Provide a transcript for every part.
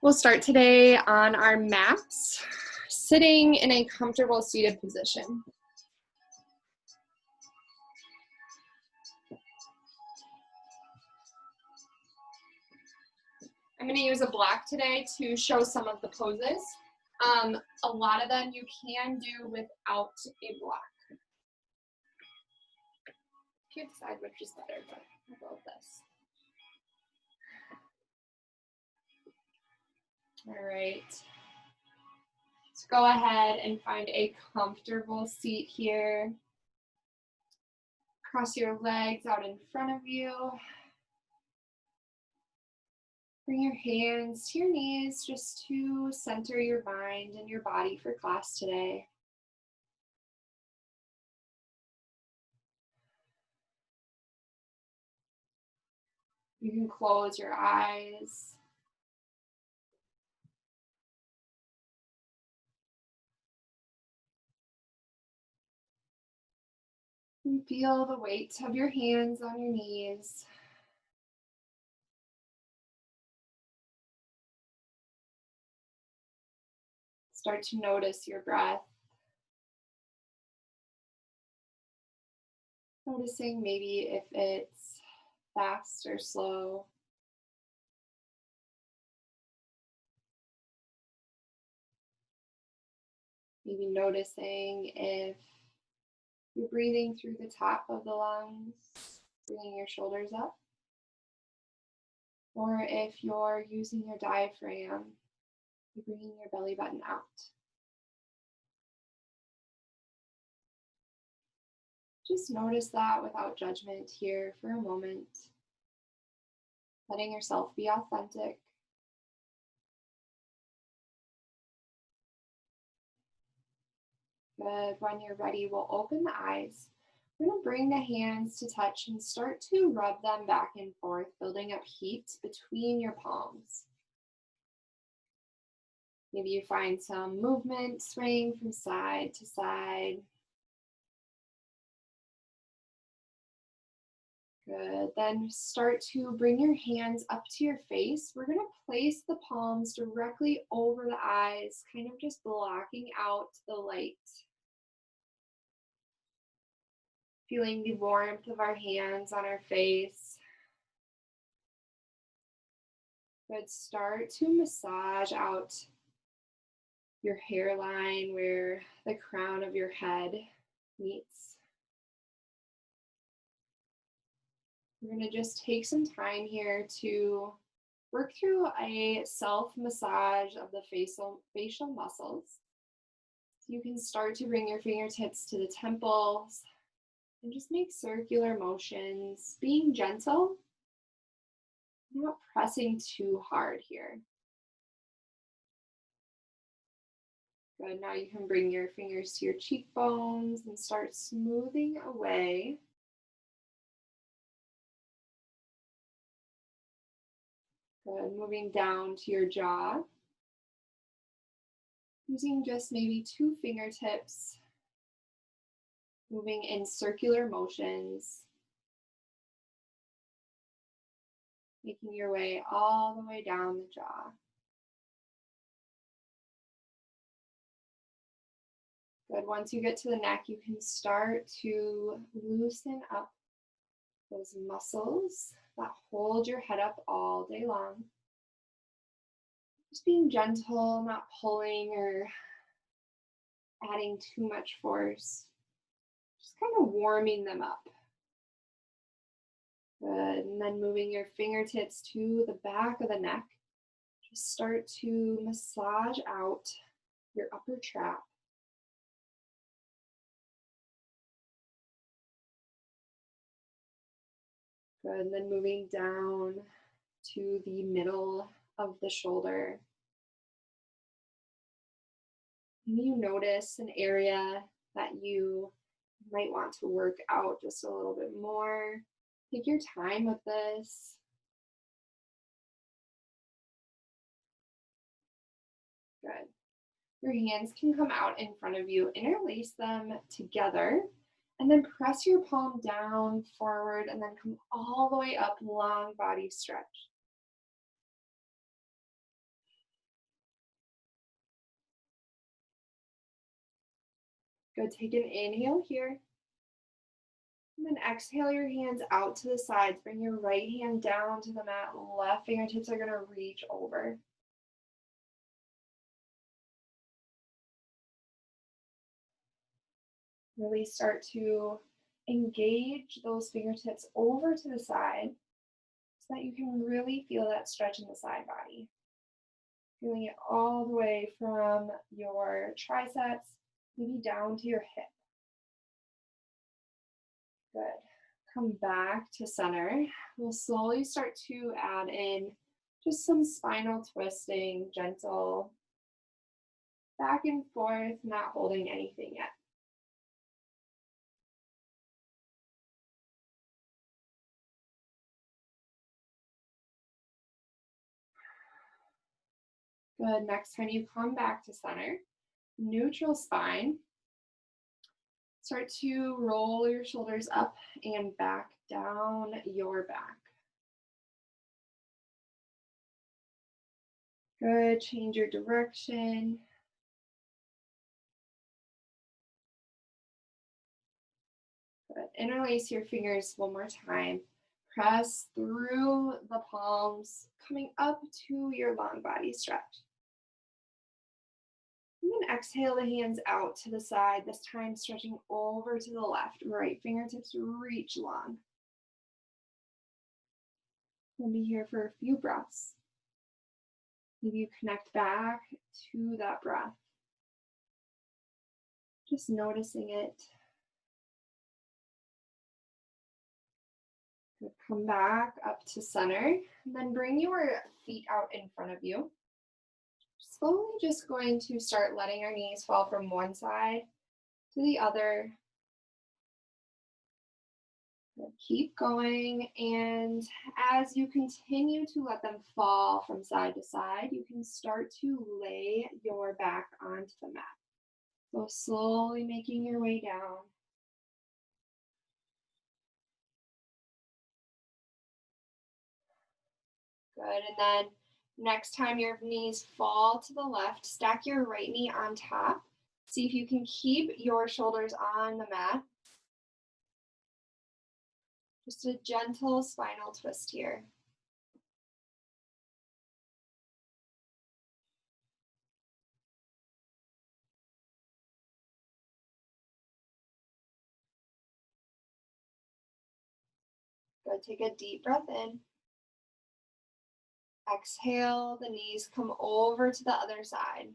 We'll start today on our mats, sitting in a comfortable seated position. I'm going to use a block today to show some of the poses. A lot of them you can do without a block. You can decide which is better, but I'll go with this. All right. Let's go ahead and find a comfortable seat here. Cross your legs out in front of you. Bring your hands to your knees just to center your mind and your body for class today. You can close your eyes. And feel the weight of your hands on your knees. Start to notice your breath. Noticing maybe if it's fast or slow. Maybe noticing if you're breathing through the top of the lungs, bringing your shoulders up. Or if you're using your diaphragm, you're bringing your belly button out. Just notice that without judgment here for a moment. Letting yourself be authentic. Good. When you're ready, we'll open the eyes. We're going to bring the hands to touch and start to rub them back and forth, building up heat between your palms. Maybe you find some movement, swaying from side to side. Good. Then start to bring your hands up to your face. We're going to place the palms directly over the eyes, kind of just blocking out the light. Feeling the warmth of our hands on our face. Good. Start to massage out your hairline where the crown of your head meets. We're going to just take some time here to work through a self-massage of the facial muscles. So you can start to bring your fingertips to the temples and just make circular motions, being gentle, not pressing too hard here. Good. Now you can bring your fingers to your cheekbones and start smoothing away. Good. Moving down to your jaw. Using just maybe 2 fingertips. Moving in circular motions. Making your way all the way down the jaw. Good. Once you get to the neck, you can start to loosen up those muscles that hold your head up all day long. Just being gentle, not pulling or adding too much force. Just kind of warming them up. Good. And then moving your fingertips to the back of the neck. Just start to massage out your upper trap. Good. And then moving down to the middle of the shoulder. Maybe you notice an area that you might want to work out just a little bit more. Take your time with this. Good. Your hands can come out in front of you. Interlace them together. And then press your palm down, forward, and then come all the way up, long body stretch. Good. Take an inhale here. And then exhale your hands out to the sides. Bring your right hand down to the mat. Left fingertips are going to reach over. Really start to engage those fingertips over to the side so that you can really feel that stretch in the side body. Feeling it all the way from your triceps, maybe down to your hip. Good. Come back to center. We'll slowly start to add in just some spinal twisting, gentle, back and forth, not holding anything yet. Good. Next time you come back to center, neutral spine. Start to roll your shoulders up and back down your back. Good. Change your direction. Good. Interlace your fingers one more time. Press through the palms, coming up to your long body stretch. And then exhale the hands out to the side, this time stretching over to the left. Right fingertips reach long. We'll be here for a few breaths. Maybe you connect back to that breath. Just noticing it. Good. Come back up to center, and then bring your feet out in front of you. Slowly just going to start letting our knees fall from one side to the other. Good. Keep going, and as you continue to let them fall from side to side, you can start to lay your back onto the mat. So slowly making your way down. Good, and then next time your knees fall to the left, stack your right knee on top. See if you can keep your shoulders on the mat. Just a gentle spinal twist here. Good, take a deep breath in. Exhale, the knees come over to the other side.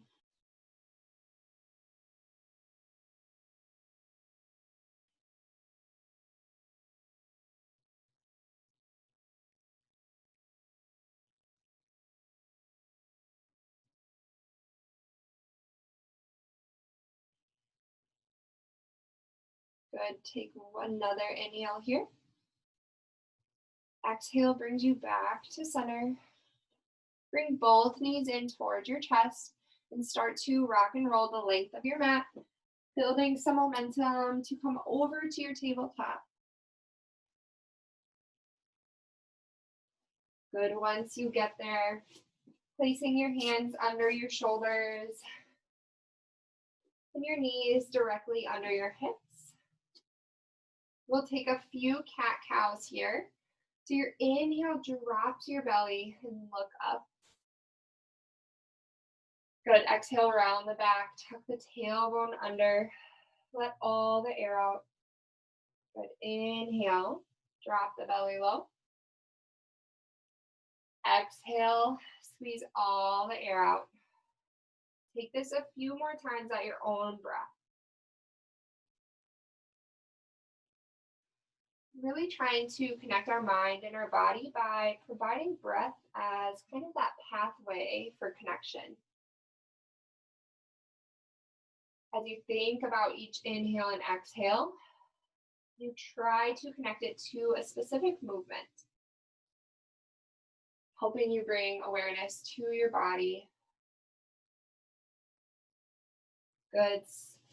Good, take another inhale here. Exhale brings you back to center. Bring both knees in towards your chest and start to rock and roll the length of your mat, building some momentum to come over to your tabletop. Good, once you get there, placing your hands under your shoulders and your knees directly under your hips. We'll take a few cat-cows here. So your inhale, drop to your belly and look up. Good, exhale, round the back, tuck the tailbone under, let all the air out. Good, inhale, drop the belly low. Exhale, squeeze all the air out. Take this a few more times at your own breath. Really trying to connect our mind and our body by providing breath as kind of that pathway for connection. As you think about each inhale and exhale, you try to connect it to a specific movement, helping you bring awareness to your body. Good.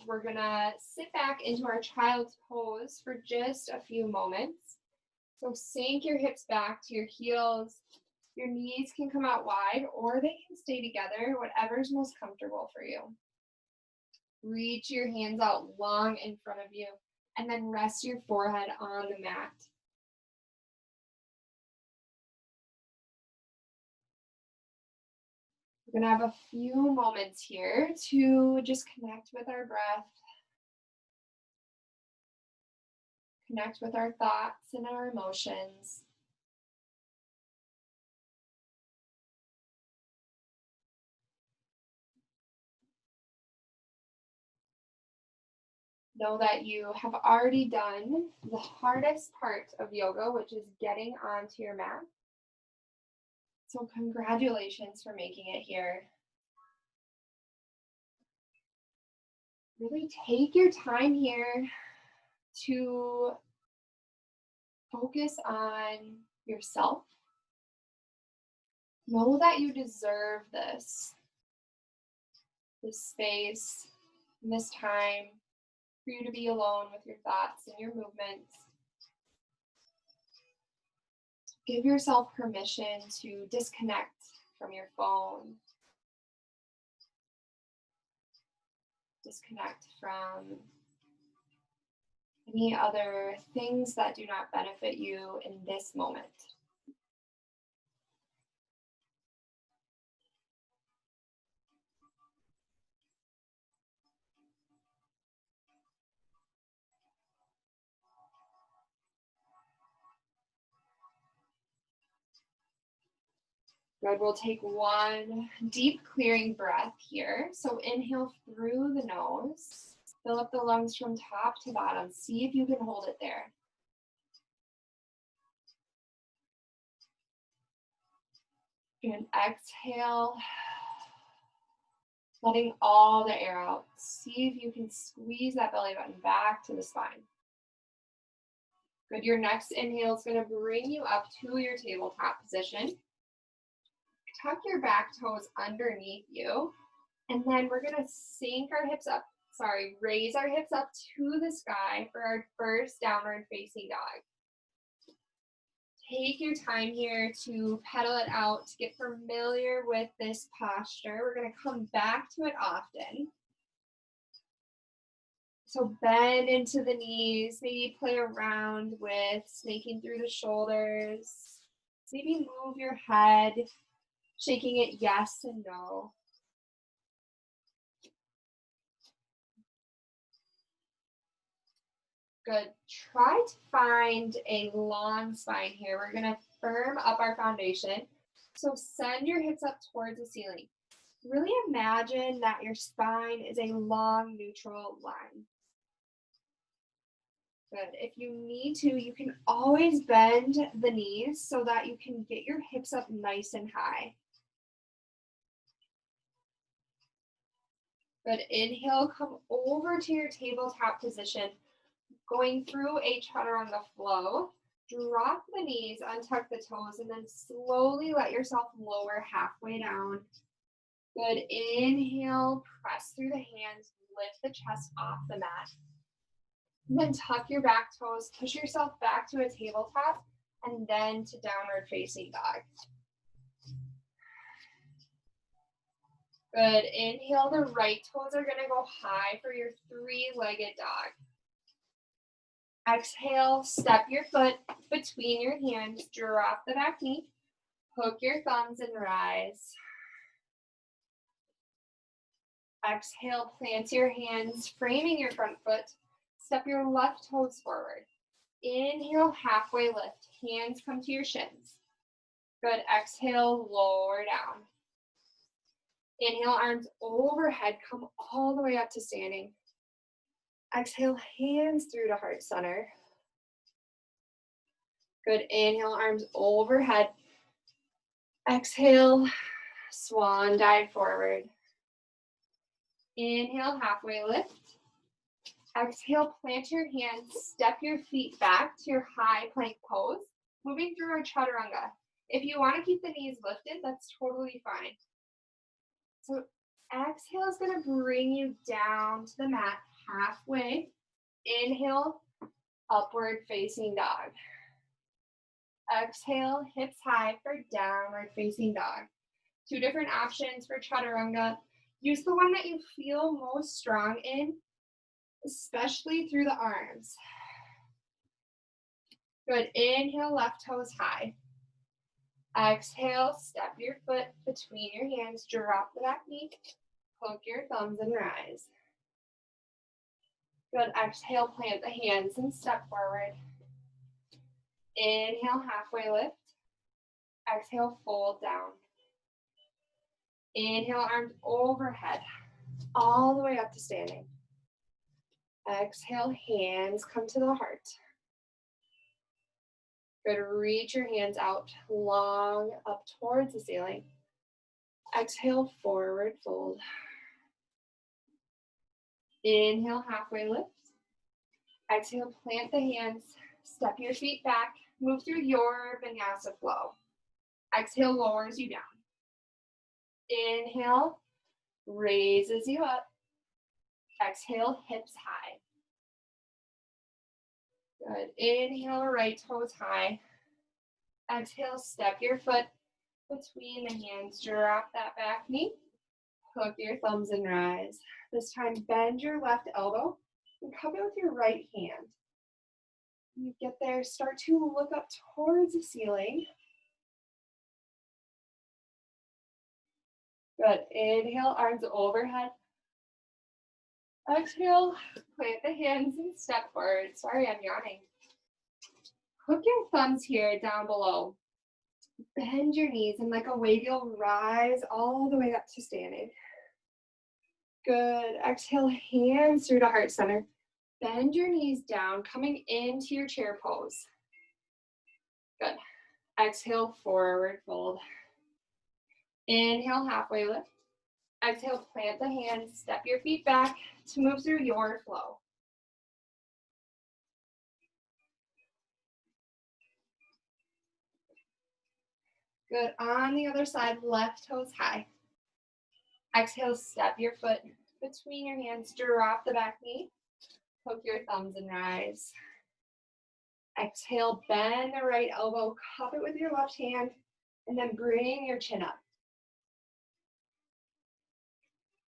We're gonna sit back into our child's pose for just a few moments. So sink your hips back to your heels. Your knees can come out wide or they can stay together, whatever's most comfortable for you. Reach your hands out long in front of you, and then rest your forehead on the mat. We're going to have a few moments here to just connect with our breath, connect with our thoughts and our emotions. Know that you have already done the hardest part of yoga, which is getting onto your mat. So congratulations for making it here. Really take your time here to focus on yourself. Know that you deserve this space, and this time for you to be alone with your thoughts and your movements. Give yourself permission to disconnect from your phone, disconnect from any other things that do not benefit you in this moment. Good, we'll take one deep clearing breath here. So inhale through the nose, fill up the lungs from top to bottom. See if you can hold it there. And exhale, letting all the air out. See if you can squeeze that belly button back to the spine. Good, your next inhale is going to bring you up to your tabletop position. Tuck your back toes underneath you. And then we're going to raise our hips up to the sky for our first downward facing dog. Take your time here to pedal it out, to get familiar with this posture. We're going to come back to it often. So bend into the knees, maybe play around with snaking through the shoulders. Maybe move your head, shaking it yes and no. Good. Try to find a long spine here. We're going to firm up our foundation. So send your hips up towards the ceiling. Really imagine that your spine is a long neutral line. Good. If you need to, you can always bend the knees so that you can get your hips up nice and high. Good. Inhale, come over to your tabletop position. Going through a chaturanga flow, drop the knees, untuck the toes, and then slowly let yourself lower halfway down. Good. Inhale, press through the hands, lift the chest off the mat. And then tuck your back toes, push yourself back to a tabletop, and then to downward facing dog. Good. Inhale, the right toes are going to go high for your three-legged dog. Exhale, step your foot between your hands, drop the back knee, hook your thumbs and rise. Exhale, plant your hands, framing your front foot, step your left toes forward. Inhale, halfway lift, hands come to your shins. Good, exhale, lower down. Inhale, arms overhead, come all the way up to standing. Exhale, hands through to heart center. Good, inhale, arms overhead. Exhale, swan dive forward. Inhale, halfway lift. Exhale, plant your hands, step your feet back to your high plank pose, moving through our chaturanga. If you want to keep the knees lifted, that's totally fine. So exhale is going to bring you down to the mat halfway. Inhale, upward facing dog. Exhale, hips high for downward facing dog. Two different options for chaturanga. Use the one that you feel most strong in, especially through the arms. Good. Inhale, left toes high. Exhale, step your foot between your hands, drop the back knee, hook your thumbs and rise. Good. Exhale, plant the hands and step forward. Inhale, halfway lift. Exhale, fold down. Inhale, arms overhead, all the way up to standing. Exhale, hands come to the heart. Good. Reach your hands out long up towards the ceiling. Exhale, forward fold. Inhale, halfway lift. Exhale, plant the hands, step your feet back, move through your vinyasa flow. Exhale, lowers you down. Inhale, raises you up. Exhale, hips high. Good. Inhale, right toes high. Exhale, step your foot between the hands, drop that back knee, hook your thumbs and rise. This time, bend your left elbow and cup it with your right hand. When you get there, start to look up towards the ceiling. Good. Inhale, arms overhead. Exhale, plant the hands and step forward. Sorry, I'm yawning. Hook your thumbs here down below. Bend your knees and like a wave, you'll rise all the way up to standing. Good. Exhale, hands through to heart center. Bend your knees down, coming into your chair pose. Good. Exhale, forward fold. Inhale, halfway lift. Exhale, plant the hands, step your feet back to move through your flow. Good. On the other side, left toes high. Exhale, step your foot between your hands, drop the back knee, hook your thumbs and rise. Exhale, bend the right elbow, cup it with your left hand, and then bring your chin up.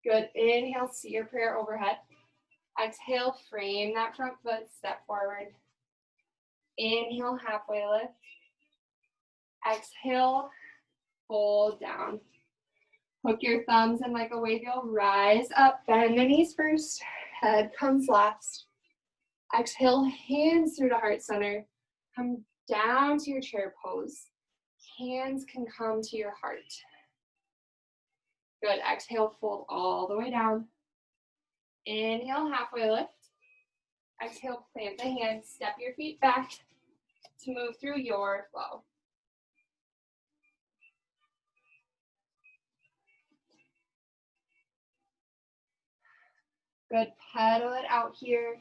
Good. Inhale, see your prayer overhead. Exhale, frame that front foot, step forward. Inhale, halfway lift. Exhale, fold down. Hook your thumbs and like a wave, you'll rise up. Bend the knees first, head comes last. Exhale, hands through to heart center. Come down to your chair pose. Hands can come to your heart. Good. Exhale, fold all the way down. Inhale, halfway lift. Exhale, plant the hands, step your feet back to move through your flow. Good. Pedal it out here.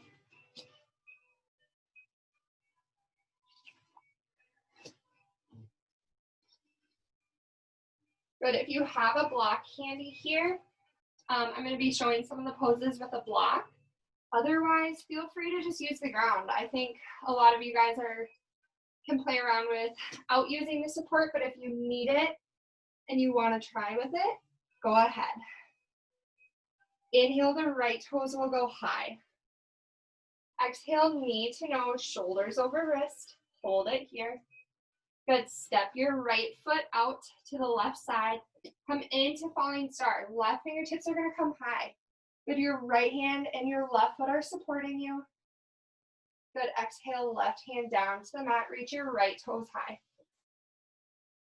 Good. If you have a block handy here, I'm going to be showing some of the poses with a block. Otherwise, feel free to just use the ground. I think a lot of you guys can play around without using the support, but if you need it and you want to try with it, go ahead. Inhale, the right toes will go high. Exhale, knee to nose, shoulders over wrist. Hold it here. Good. Step your right foot out to the left side. Come into falling star. Left fingertips are going to come high. Good. Your right hand and your left foot are supporting you. Good. Exhale, left hand down to the mat. Reach your right toes high.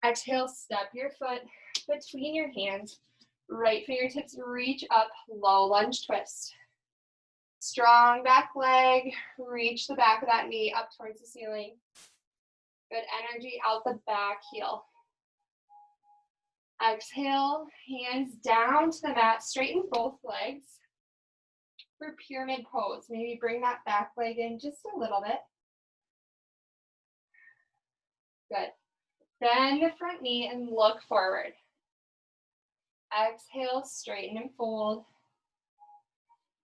Exhale, step your foot between your hands. Right fingertips reach up, low lunge twist. Strong back leg. Reach the back of that knee up towards the ceiling. Good energy out the back heel. Exhale, hands down to the mat, straighten both legs for pyramid pose. Maybe bring that back leg in just a little bit. Good. Bend the front knee and look forward. Exhale, straighten and fold.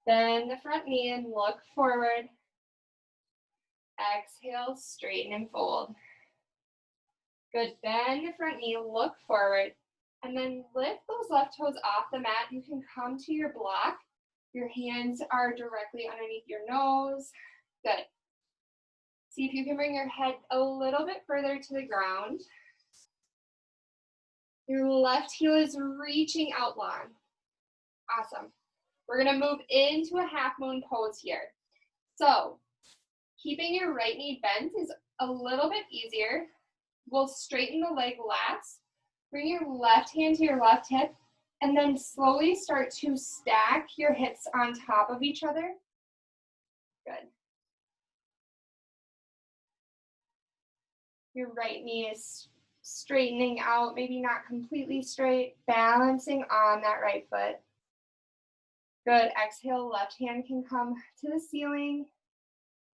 Bend the front knee and look forward. Exhale, straighten and fold. Good. Bend the front knee, look forward. And then lift those left toes off the mat. You can come to your block. Your hands are directly underneath your nose. Good. See if you can bring your head a little bit further to the ground. Your left heel is reaching out long. Awesome. We're going to move into a half moon pose here. So keeping your right knee bent is a little bit easier. We'll straighten the leg last. Bring your left hand to your left hip, and then slowly start to stack your hips on top of each other. Good. Your right knee is straightening out, maybe not completely straight, balancing on that right foot. Good. Exhale, left hand can come to the ceiling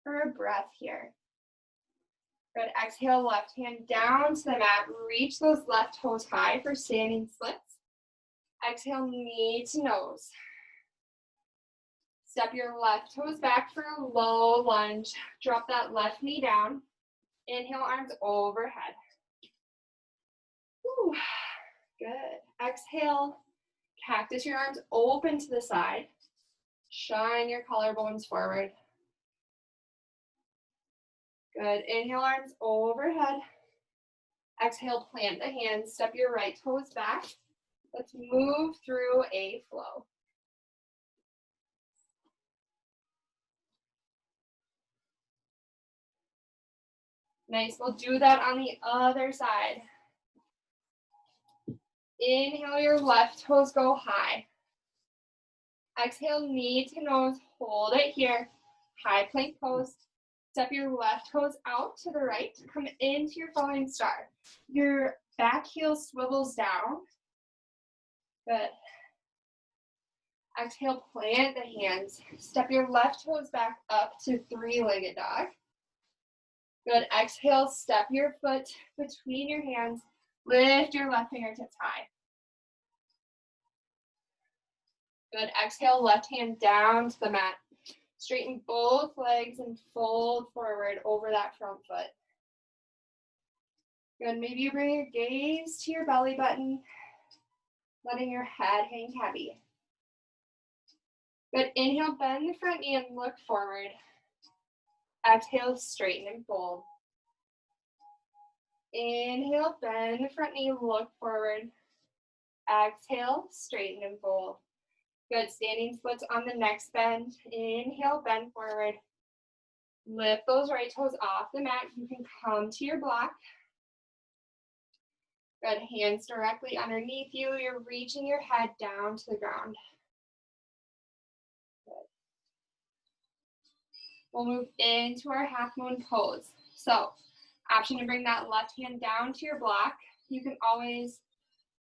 for a breath here. Good. Exhale, left hand down to the mat. Reach those left toes high for standing splits. Exhale, knee to nose. Step your left toes back for a low lunge. Drop that left knee down. Inhale, arms overhead. Whew. Good. Exhale, cactus your arms open to the side. Shine your collarbones forward. Good. Inhale, arms overhead. Exhale, plant the hands. Step your right toes back. Let's move through a flow. Nice. We'll do that on the other side. Inhale, your left toes go high. Exhale, knee to nose. Hold it here. High plank pose. Step your left toes out to the right. Come into your falling star. Your back heel swivels down. Good. Exhale, plant the hands. Step your left toes back up to three-legged dog. Good. Exhale, step your foot between your hands. Lift your left fingertips high. Good. Exhale, left hand down to the mat. Straighten both legs and fold forward over that front foot. Good. Maybe you bring your gaze to your belly button, letting your head hang heavy. Good. Inhale, bend the front knee and look forward. Exhale, straighten and fold. Inhale, bend the front knee, look forward. Exhale, straighten and fold. Good. Standing splits on the next bend. Inhale, bend forward. Lift those right toes off the mat. You can come to your block. Good. Hands directly underneath you. You're reaching your head down to the ground. Good. We'll move into our half moon pose. So, option to bring that left hand down to your block. You can always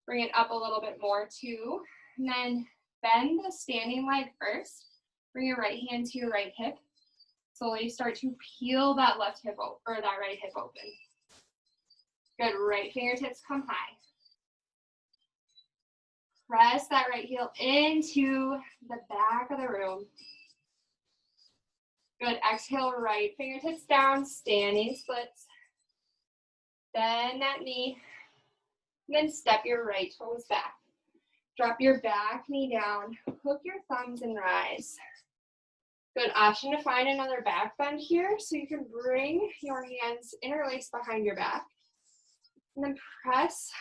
bring it up a little bit more too. And then bend the standing leg first. Bring your right hand to your right hip. Slowly start to peel that left hip or that right hip open. Good. Right fingertips come high. Press that right heel into the back of the room. Good. Exhale, right fingertips down, standing splits. Bend that knee. And then step your right toes back. Drop your back knee down. Hook your thumbs and rise. Good. Option to find another back bend here. So you can bring your hands interlace behind your back. And then press,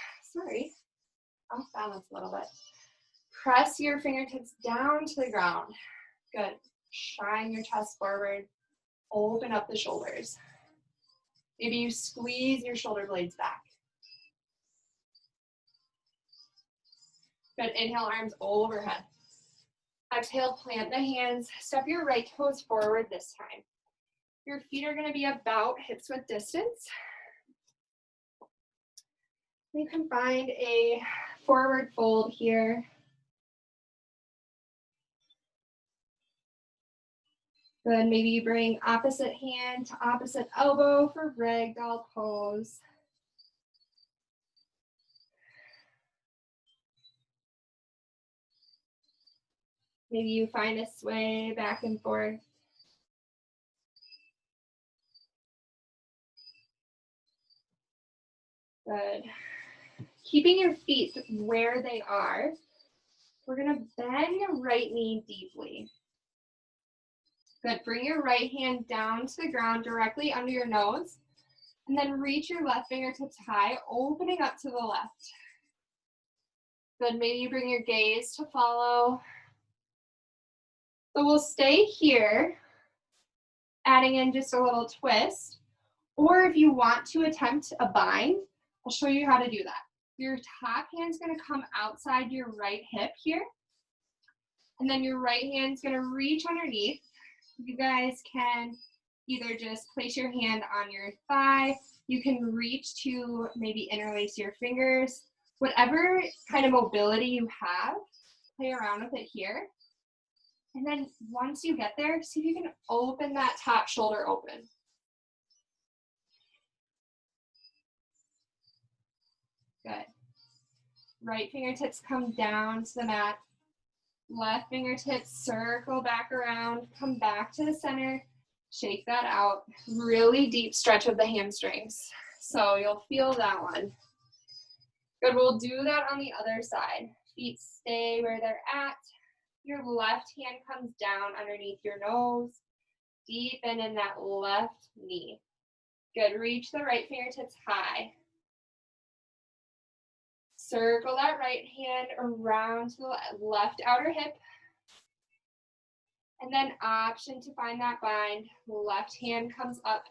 off balance a little bit. Press your fingertips down to the ground. Good. Shine your chest forward. Open up the shoulders. Maybe you squeeze your shoulder blades back. Good. Inhale, arms overhead. Exhale, plant the hands. Step your right toes forward this time. Your feet are going to be about hips width distance. You can find a forward fold here. Good. Maybe you bring opposite hand to opposite elbow for ragdoll pose. Maybe you find a sway back and forth. Good. Keeping your feet where they are, we're gonna bend your right knee deeply. Good, bring your right hand down to the ground directly under your nose, and then reach your left fingertips high, opening up to the left. Good, maybe you bring your gaze to follow. So we'll stay here, adding in just a little twist. Or if you want to attempt a bind, I'll show you how to do that. Your top hand's gonna come outside your right hip here. And then your right hand's gonna reach underneath. You guys can either just place your hand on your thigh. You can reach to maybe interlace your fingers. Whatever kind of mobility you have, play around with it here. And then once you get there, see if you can open that top shoulder open. Good. Right fingertips come down to the mat. Left fingertips circle back around, come back to the center, shake that out. Really deep stretch of the hamstrings. So you'll feel that one. Good, we'll do that on the other side. Feet stay where they're at. Your left hand comes down underneath your nose. Deepen in that left knee. Good, reach the right fingertips high. Circle that right hand around to the left outer hip. And then option to find that bind. Left hand comes up.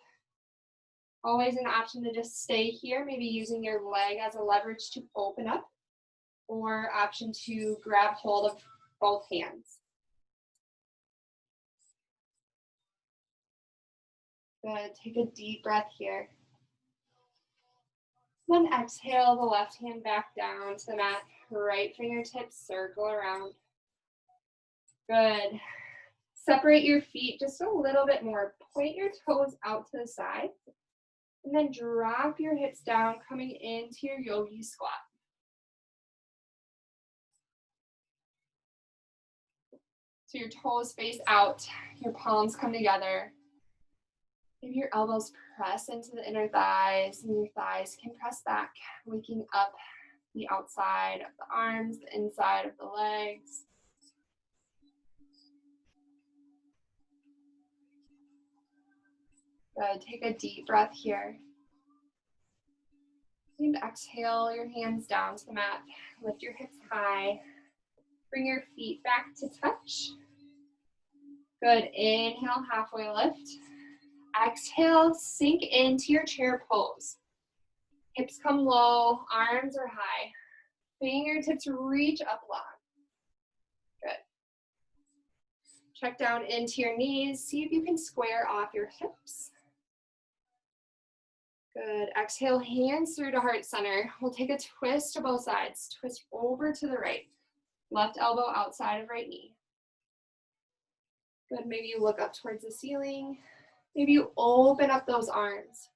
Always an option to just stay here, maybe using your leg as a leverage to open up, or option to grab hold of both hands. Good, take a deep breath here. Then exhale the left hand back down to the mat. Right fingertips circle around. Good. Separate your feet just a little bit more. Point your toes out to the side. And then drop your hips down, coming into your yogi squat. So your toes face out, your palms come together. Maybe your elbows press into the inner thighs, and your thighs can press back, waking up the outside of the arms, the inside of the legs. Good, take a deep breath here. And exhale your hands down to the mat. Lift your hips high. Bring your feet back to touch. Good, inhale, halfway lift. Exhale, sink into your chair pose. Hips come low, arms are high. Fingertips reach up long. Good. Check down into your knees. See if you can square off your hips. Good. Exhale, hands through to heart center. We'll take a twist to both sides. Twist over to the right. Left elbow outside of right knee. Good. Maybe you look up towards the ceiling. Maybe you open up those arms.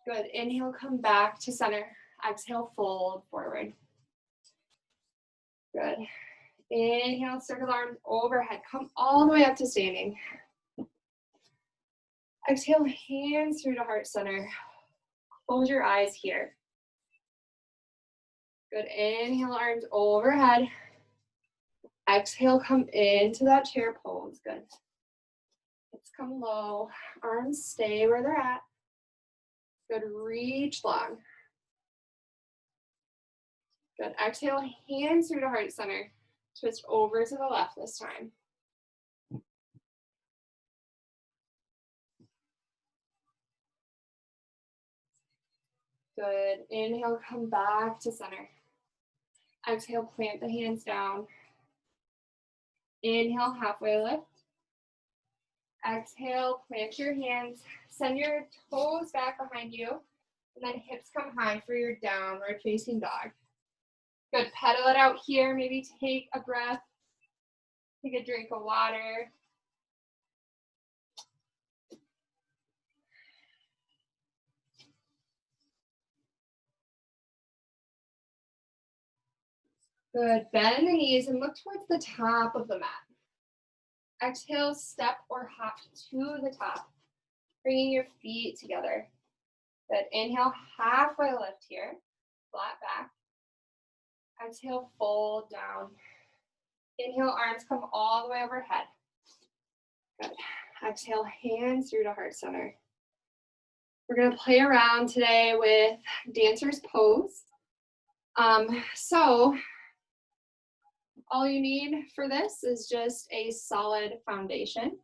Good. Inhale, come back to center. Exhale, fold forward. Good. Inhale, circle the arms overhead. Come all the way up to standing. Exhale, hands through to heart center. Close your eyes here. Good. Inhale, arms overhead. Exhale, come into that chair pose. Good. Hips come low. Arms stay where they're at. Good. Reach long. Good. Exhale, hands through to heart center. Twist over to the left this time. Good. Inhale, come back to center. Exhale, plant the hands down. Inhale, halfway lift. Exhale, plant your hands. Send your toes back behind you. And then hips come high for your downward facing dog. Good. Pedal it out here. Maybe take a breath. Take a drink of water. Good. Bend the knees and look towards the top of the mat. Exhale, step or hop to the top, bringing your feet together. Good. Inhale, halfway lift here, flat back. Exhale, fold down. Inhale, arms come all the way overhead. Good. Exhale, hands through to heart center. We're going to play around today with dancer's pose. So all you need for this is just a solid foundation.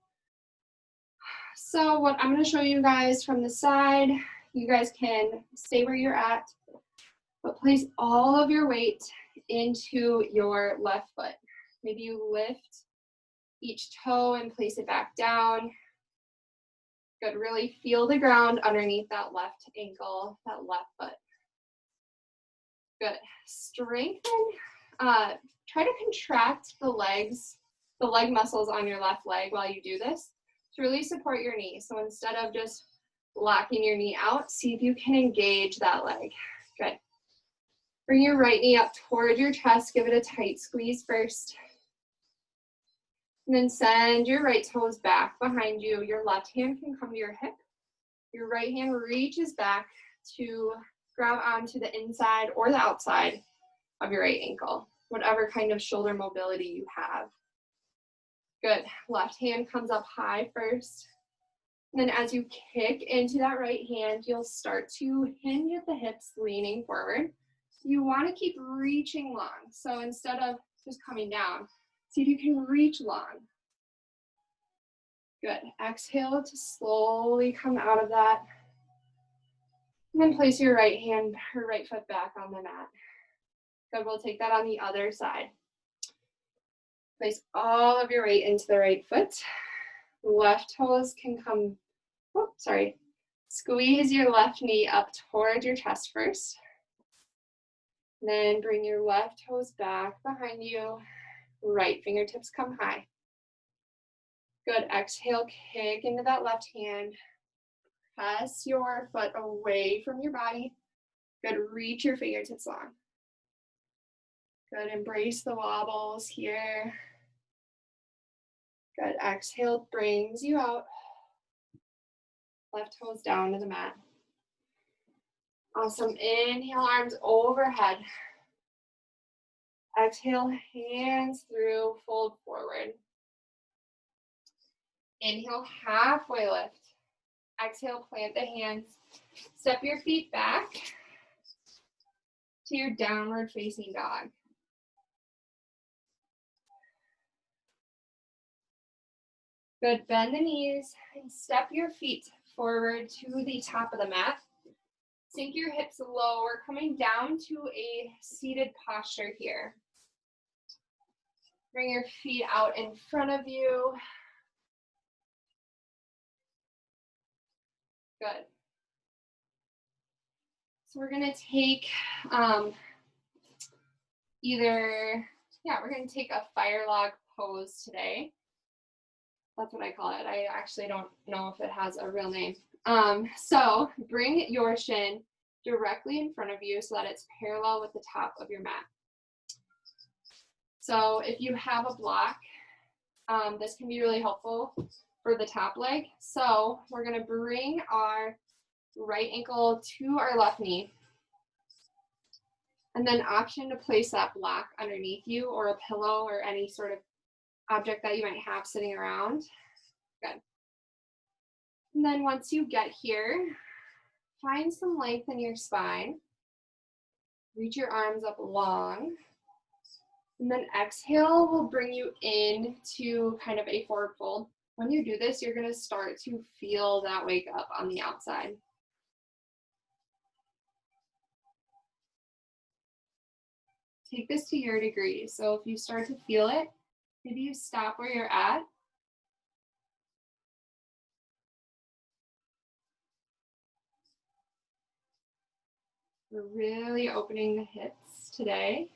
So what I'm going to show you guys from the side, you guys can stay where you're at, but place all of your weight into your left foot. Maybe you lift each toe and place it back down. Good, really feel the ground underneath that left ankle, that left foot. Good, strengthen, try to contract the legs, the leg muscles on your left leg while you do this to really support your knee. So instead of just locking your knee out, see if you can engage that leg. Good. Bring your right knee up toward your chest, give it a tight squeeze first. And then send your right toes back behind you. Your left hand can come to your hip. Your right hand reaches back to grab onto the inside or the outside of your right ankle, whatever kind of shoulder mobility you have. Good. Left hand comes up high first. And then as you kick into that right hand, you'll start to hinge at the hips, leaning forward. You want to keep reaching long. So instead of just coming down, see if you can reach long. Good. Exhale to slowly come out of that. And then place your right hand or right foot back on the mat. Good. We'll take that on the other side. Place all of your weight into the right foot. Left toes can come, squeeze your left knee up towards your chest first. Then bring your left toes back behind you. Right fingertips come high. Good. Exhale, kick into that left hand. Press your foot away from your body. Good. Reach your fingertips long. Good. Embrace the wobbles here. Good. Exhale brings you out. Left toes down to the mat. Awesome. Inhale, arms overhead. Exhale, hands through, fold forward. Inhale, halfway lift. Exhale, plant the hands. Step your feet back to your downward facing dog. Good, bend the knees and step your feet forward to the top of the mat. Sink your hips low. We're coming down to a seated posture here. Bring your feet out in front of you. Good. So we're going to take we're going to take a fire log pose today. That's what I call it. I actually don't know if it has a real name. So bring your shin directly in front of you so that it's parallel with the top of your mat. So if you have a block, this can be really helpful for the top leg. So we're going to bring our right ankle to our left knee. And then option to place that block underneath you or a pillow or any sort of object that you might have sitting around. Good. And then once you get here, find some length in your spine. Reach your arms up long. And then exhale will bring you into kind of a forward fold. When you do this, you're going to start to feel that wake up on the outside. Take this to your degree. So if you start to feel it, maybe you stop where you're at. We're really opening the hips today.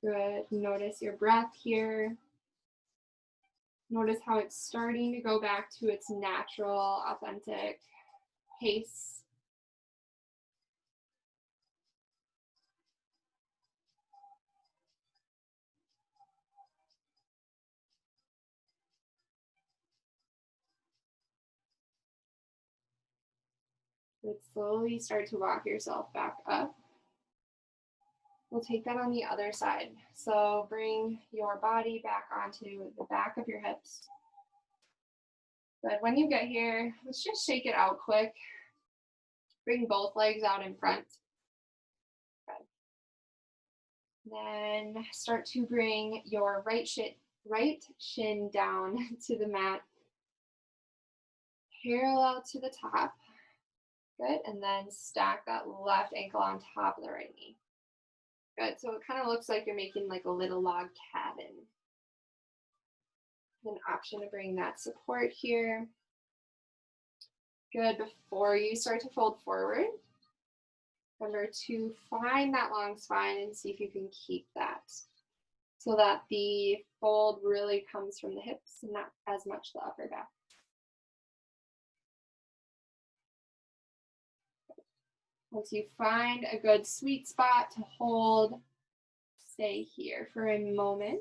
Good. Notice your breath here. Notice how it's starting to go back to its natural, authentic pace. slowly start to walk yourself back up. We'll take that on the other side. So bring your body back onto the back of your hips. Good. When you get here, let's just shake it out quick. Bring both legs out in front. Good. Then start to bring your right shin down to the mat, parallel to the top. Good. And then stack that left ankle on top of the right knee. Good. So it kind of looks like you're making like a little log cabin. An option to bring that support here. Good. Before you start to fold forward, remember to find that long spine and see if you can keep that so that the fold really comes from the hips and not as much the upper back. Once you find a good sweet spot to hold, stay here for a moment.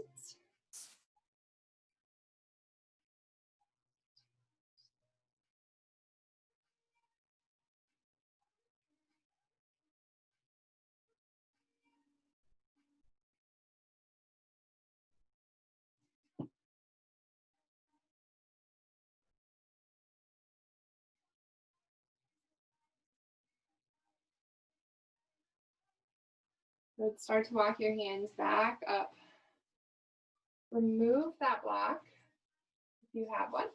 Let's start to walk your hands back up. Remove that block if you have one.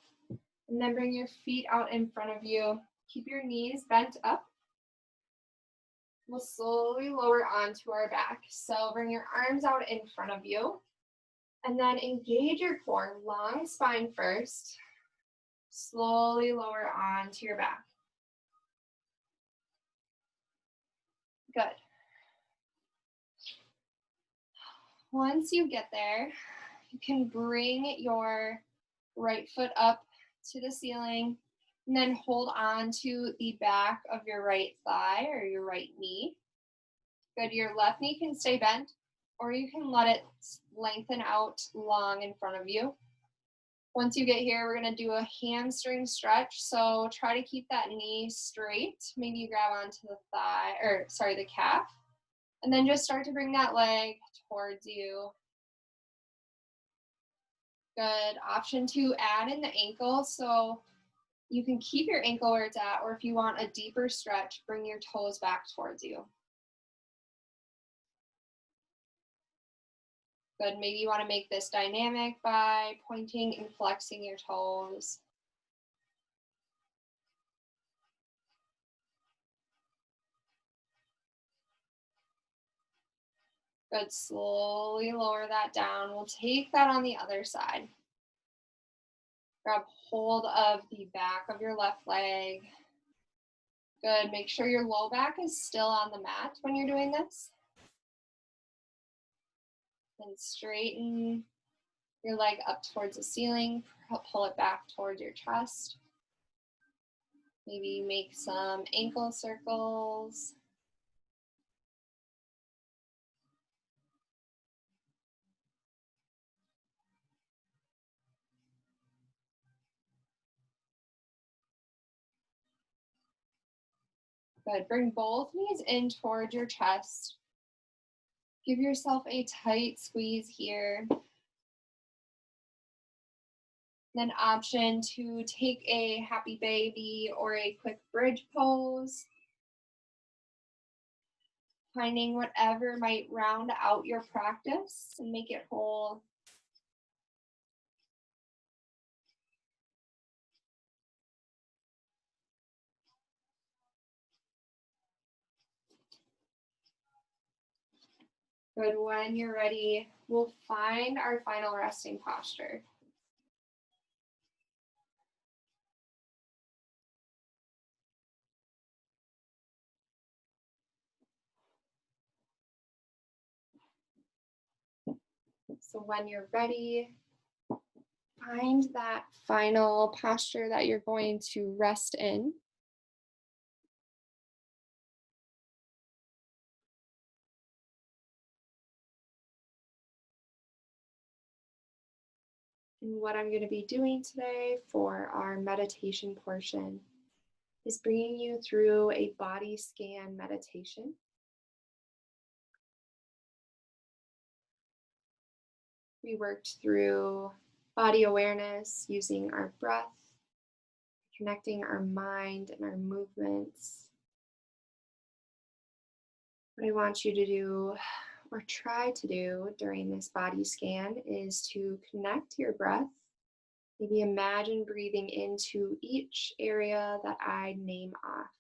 And then bring your feet out in front of you. Keep your knees bent up. We'll slowly lower onto our back. So bring your arms out in front of you. And then engage your core. Long spine first. Slowly lower onto your back. Good. Once you get there, you can bring your right foot up to the ceiling and then hold on to the back of your right thigh or your right knee. Good. Your left knee can stay bent, or you can let it lengthen out long in front of you. Once you get here, we're going to do a hamstring stretch. So try to keep that knee straight. Maybe you grab onto the calf. And then just start to bring that leg towards you. Good. Option to add in the ankle. So you can keep your ankle where it's at, or if you want a deeper stretch, bring your toes back towards you. Good. Maybe you want to make this dynamic by pointing and flexing your toes. Good. Slowly lower that down. We'll take that on the other side. Grab hold of the back of your left leg. Good. Make sure your low back is still on the mat when you're doing this. Then straighten your leg up towards the ceiling. Pull it back towards your chest. Maybe make some ankle circles. Good. Bring both knees in towards your chest. Give yourself a tight squeeze here. Then option to take a happy baby or a quick bridge pose. Finding whatever might round out your practice and make it whole. Good. When you're ready, we'll find our final resting posture. So when you're ready, find that final posture that you're going to rest in. And what I'm going to be doing today for our meditation portion is bringing you through a body scan meditation. We worked through body awareness using our breath, connecting our mind and our movements. What I want you to do, or try to do during this body scan, is to connect your breath. Maybe imagine breathing into each area that I name off.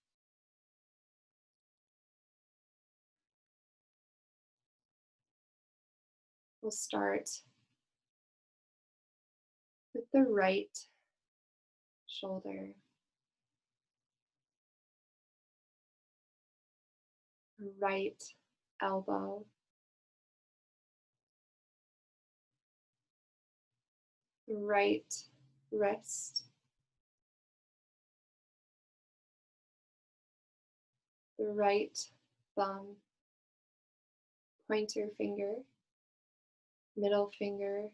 We'll start with the right shoulder, right elbow, the right wrist, the right thumb, pointer finger, middle finger,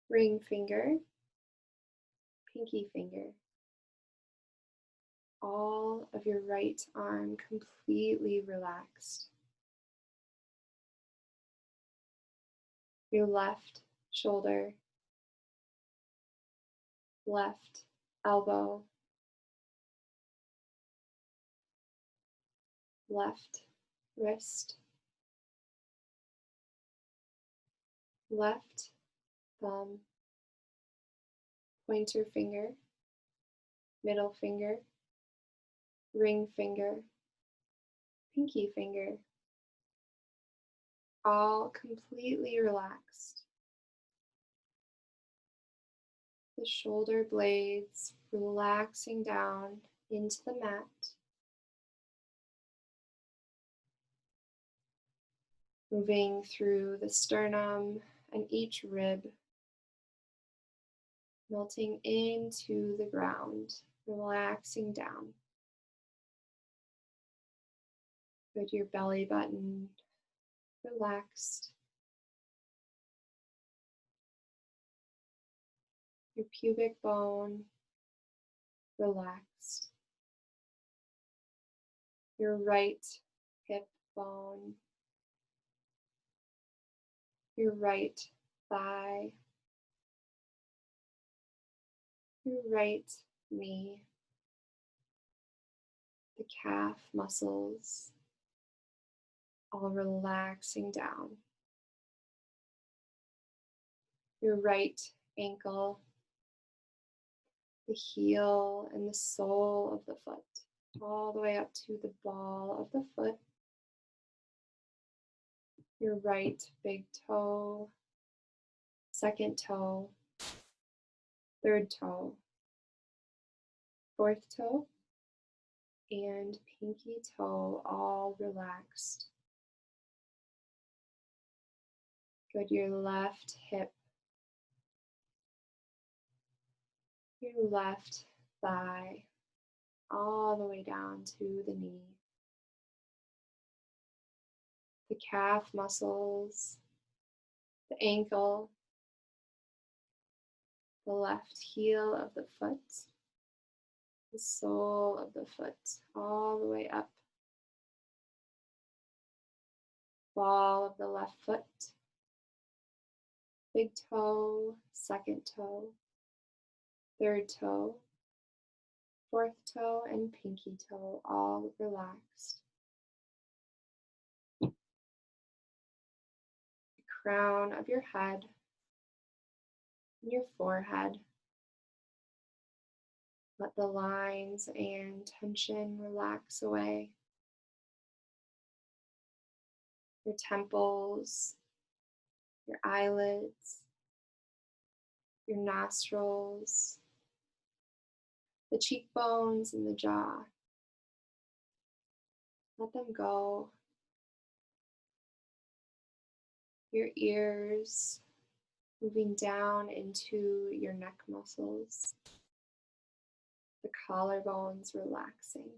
ring finger, pinky finger. All of your right arm completely relaxed. Your left shoulder, left elbow, left wrist, left thumb, pointer finger, middle finger, ring finger, pinky finger, all completely relaxed. The shoulder blades relaxing down into the mat. Moving through the sternum and each rib, melting into the ground, relaxing down. Good, your belly button relaxed. Your pubic bone relaxed. Your right hip bone. Your right thigh. Your right knee. The calf muscles all relaxing down. Your right ankle, the heel and the sole of the foot, all the way up to the ball of the foot. Your right big toe, second toe, third toe, fourth toe, and pinky toe all relaxed. Good, your left hip, your left thigh, all the way down to the knee. The calf muscles, the ankle, the left heel of the foot, the sole of the foot, all the way up. Ball of the left foot, big toe, second toe, third toe, fourth toe, and pinky toe, all relaxed. The crown of your head, and your forehead. Let the lines and tension relax away. Your temples, your eyelids, your nostrils, the cheekbones and the jaw. Let them go. Your ears, moving down into your neck muscles. The collarbones relaxing.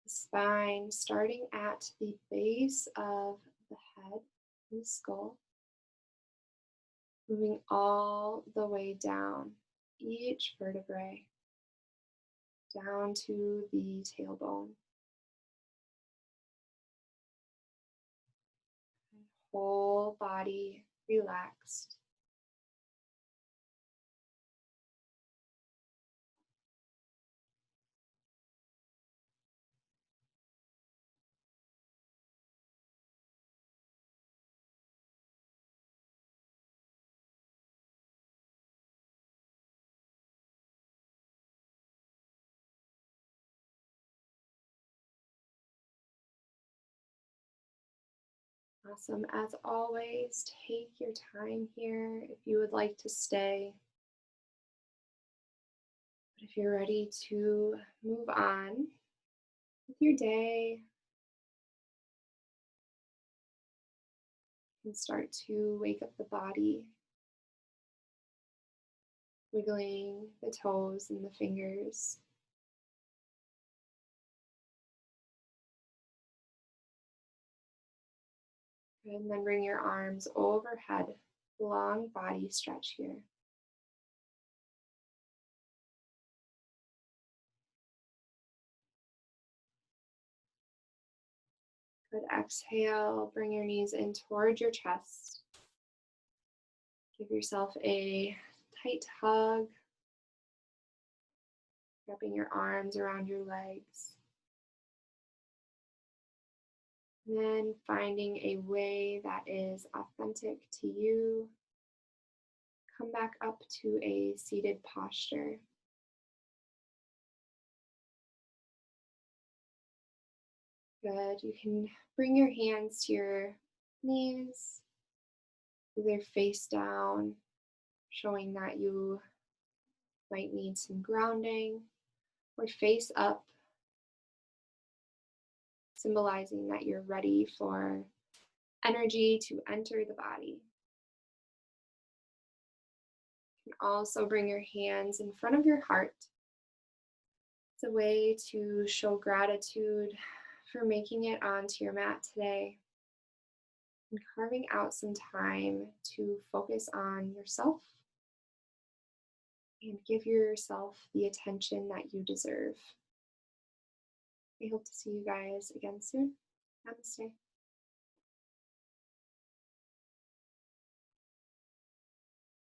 The spine starting at the base of the head and the skull, moving all the way down each vertebrae down to the tailbone. Whole body relaxed. Awesome. As always, take your time here if you would like to stay. But if you're ready to move on with your day and start to wake up the body, wiggling the toes and the fingers. And then bring your arms overhead. Long body stretch here. Good. Exhale. Bring your knees in towards your chest. Give yourself a tight hug. Wrapping your arms around your legs. And then finding a way that is authentic to you. Come back up to a seated posture. Good. You can bring your hands to your knees, either face down, showing that you might need some grounding, or face up, symbolizing that you're ready for energy to enter the body. You can also bring your hands in front of your heart. It's a way to show gratitude for making it onto your mat today and carving out some time to focus on yourself and give yourself the attention that you deserve. I hope to see you guys again soon. Namaste.